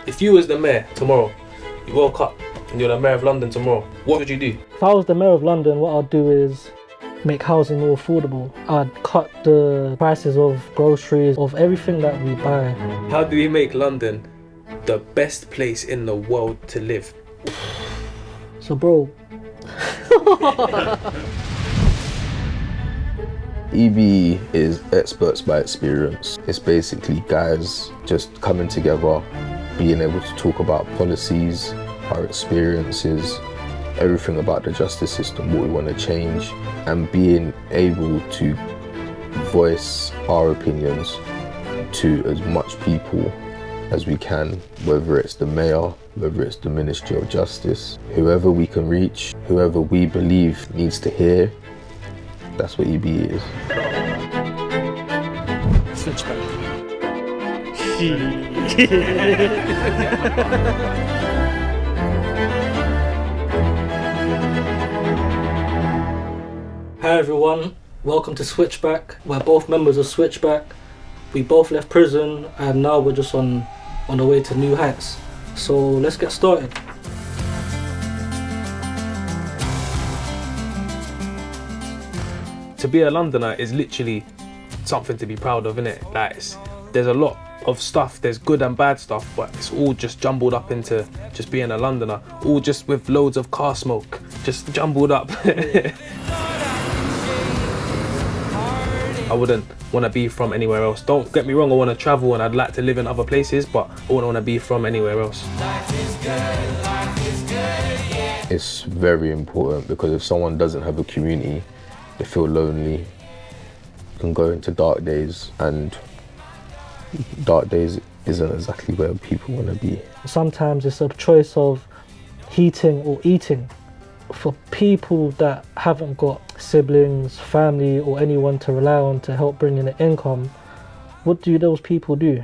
If you was the mayor tomorrow, you woke up and you're the mayor of London tomorrow, what would you do? If I was the mayor of London, what I'd do is make housing more affordable. I'd cut the prices of groceries, of everything that we buy. How do we make London the best place in the world to live? So bro, EB is experts by experience. It's basically guys just coming together, being able to talk about policies, our experiences, everything about the justice system, what we want to change, and being able to voice our opinions to as much people as we can, whether it's the mayor, whether it's the Ministry of Justice, whoever we can reach, whoever we believe needs to hear. That's what EB is. Switchback. Hi everyone, welcome to Switchback. We're both members of Switchback. We both left prison and now we're just on the way to new heights. So let's get started. To be a Londoner is literally something to be proud of, innit? Like, there's a lot of stuff, there's good and bad stuff, but it's all just jumbled up into just being a Londoner, all just with loads of car smoke, just jumbled up. I wouldn't want to be from anywhere else. Don't get me wrong, I want to travel and I'd like to live in other places, but I wouldn't want to be from anywhere else. It's very important because if someone doesn't have a community, they feel lonely, can go into dark days, and dark days isn't exactly where people want to be. Sometimes it's a choice of heating or eating. For people that haven't got siblings, family or anyone to rely on to help bring in an income, what do those people do?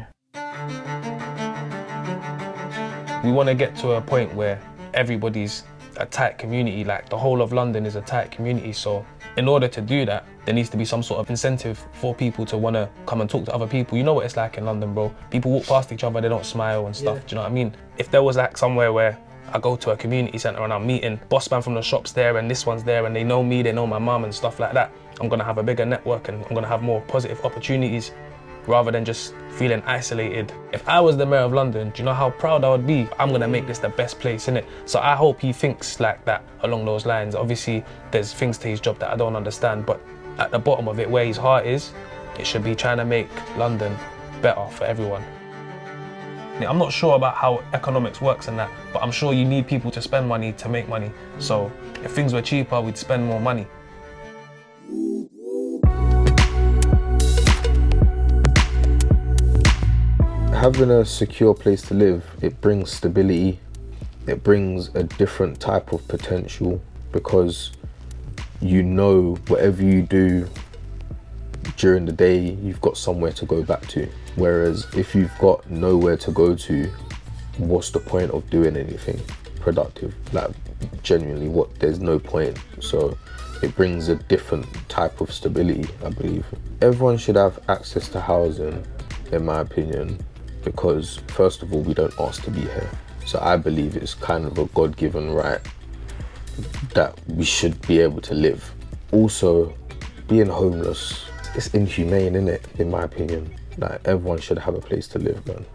We want to get to a point where everybody's a tight community, like the whole of London is a tight community. So in order to do that, there needs to be some sort of incentive for people to want to come and talk to other people. You know what it's like in London, bro. People walk past each other, they don't smile and stuff. Yeah. Do you know what I mean? If there was like somewhere where I go to a community centre and I'm meeting boss man from the shops there and this one's there and they know me, they know my mum and stuff like that, I'm going to have a bigger network and I'm going to have more positive opportunities rather than just feeling isolated. If I was the mayor of London, do you know how proud I would be? I'm going to make this the best place, innit? So I hope he thinks like that along those lines. Obviously, there's things to his job that I don't understand, but at the bottom of it, where his heart is, it should be trying to make London better for everyone. I'm not sure about how economics works and that, but I'm sure you need people to spend money to make money. So if things were cheaper, we'd spend more money. Having a secure place to live, it brings stability, it brings a different type of potential because you know whatever you do during the day, you've got somewhere to go back to. Whereas if you've got nowhere to go to, what's the point of doing anything productive? Like genuinely, there's no point. So it brings a different type of stability, I believe. Everyone should have access to housing, in my opinion, because first of all, we don't ask to be here. So I believe it's kind of a God-given right that we should be able to live. Also, being homeless, it's inhumane, innit, in my opinion. Like, everyone should have a place to live, man.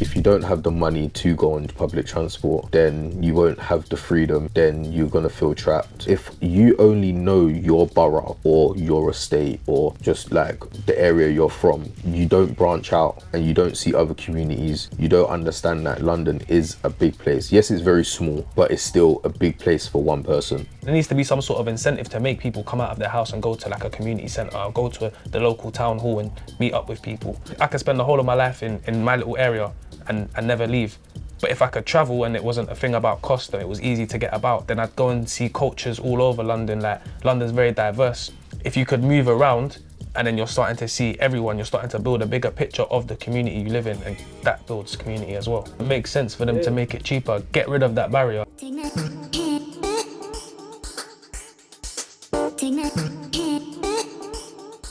If you don't have the money to go on public transport, then you won't have the freedom, then you're gonna feel trapped. If you only know your borough or your estate or just like the area you're from, you don't branch out and you don't see other communities, you don't understand that London is a big place. Yes, it's very small, but it's still a big place for one person. There needs to be some sort of incentive to make people come out of their house and go to like a community centre or go to the local town hall and meet up with people. I could spend the whole of my life in my little area and never leave. But if I could travel and it wasn't a thing about cost and it was easy to get about, then I'd go and see cultures all over London. Like, London's very diverse. If you could move around and then you're starting to see everyone, you're starting to build a bigger picture of the community you live in, and that builds community as well. It makes sense for them to make it cheaper, get rid of that barrier.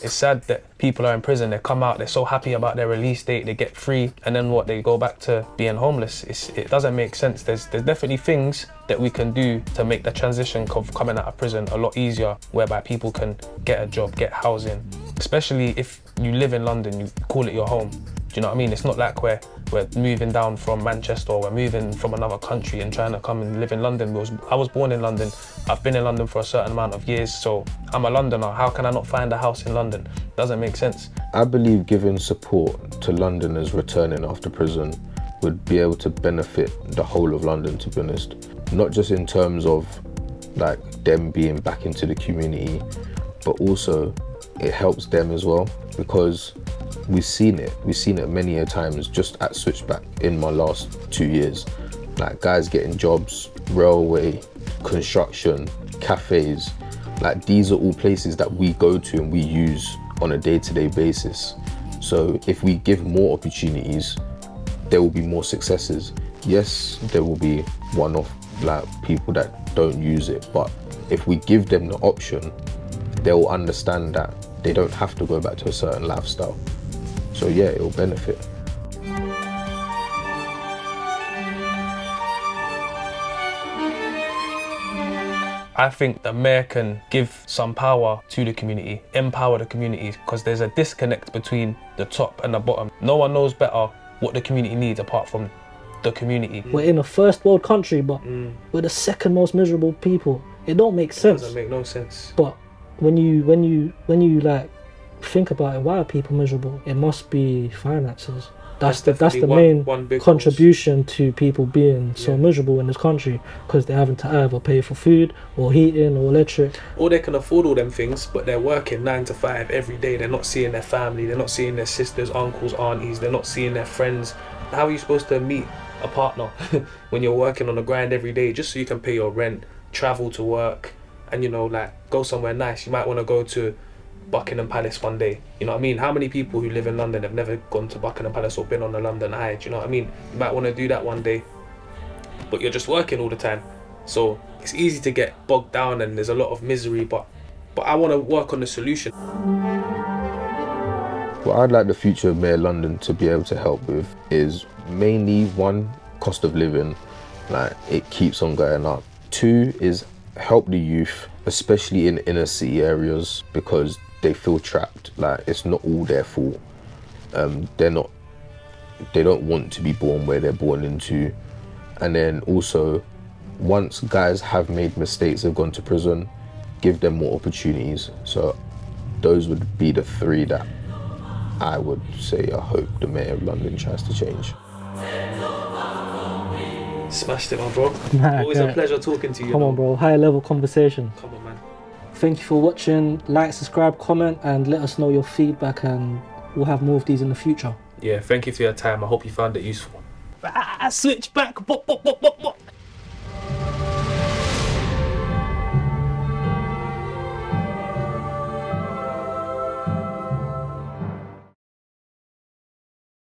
It's sad that people are in prison, they come out, they're so happy about their release date, they get free, and then what, they go back to being homeless. It doesn't make sense. There's definitely things that we can do to make the transition of coming out of prison a lot easier, whereby people can get a job, get housing, especially if you live in London, you call it your home. Do you know what I mean? It's not like we're moving down from Manchester, or we're moving from another country and trying to come and live in London. I was born in London. I've been in London for a certain amount of years, so I'm a Londoner. How can I not find a house in London? Doesn't make sense. I believe giving support to Londoners returning after prison would be able to benefit the whole of London, to be honest. Not just in terms of like them being back into the community, but also it helps them as well, because we've seen it many a times just at Switchback in my last 2 years. Like guys getting jobs, railway, construction, cafes. Like these are all places that we go to and we use on a day-to-day basis. So if we give more opportunities, there will be more successes. Yes, there will be one-off like people that don't use it, but if we give them the option, they will understand that they don't have to go back to a certain lifestyle. So yeah, it will benefit. I think the mayor can give some power to the community, empower the community, because there's a disconnect between the top and the bottom. No one knows better what the community needs apart from the community. We're in a first world country, but we're the second most miserable people. It don't make sense. It doesn't make no sense. But when you like think about it, why are people miserable? It must be finances. That's the main contribution to people being so miserable in this country, because they're having to either pay for food or heating or electric. Or they can afford all them things, but they're working 9 to 5 every day. They're not seeing their family, they're not seeing their sisters, uncles, aunties, they're not seeing their friends. How are you supposed to meet a partner when you're working on the grind every day just so you can pay your rent, travel to work, and like go somewhere nice? You might want to go to Buckingham Palace one day. You know what I mean? How many people who live in London have never gone to Buckingham Palace or been on the London Eye? Do you know what I mean? You might want to do that one day, but you're just working all the time. So it's easy to get bogged down and there's a lot of misery, but I want to work on the solution. What I'd like the future Mayor London to be able to help with is mainly, one, cost of living, like it keeps on going up. 2 is help the youth, especially in inner city areas, because they feel trapped. Like it's not all their fault. They don't want to be born where they're born into. And then also, once guys have made mistakes, have gone to prison, give them more opportunities. So those would be the 3 that I would say I hope the Mayor of London tries to change. Smashed it, my bro. Always a pleasure talking to you. Come on, bro. High level conversation. Come on, man. Thank you for watching. Like, subscribe, comment, and let us know your feedback, and we'll have more of these in the future. Yeah, thank you for your time. I hope you found it useful. Switchback.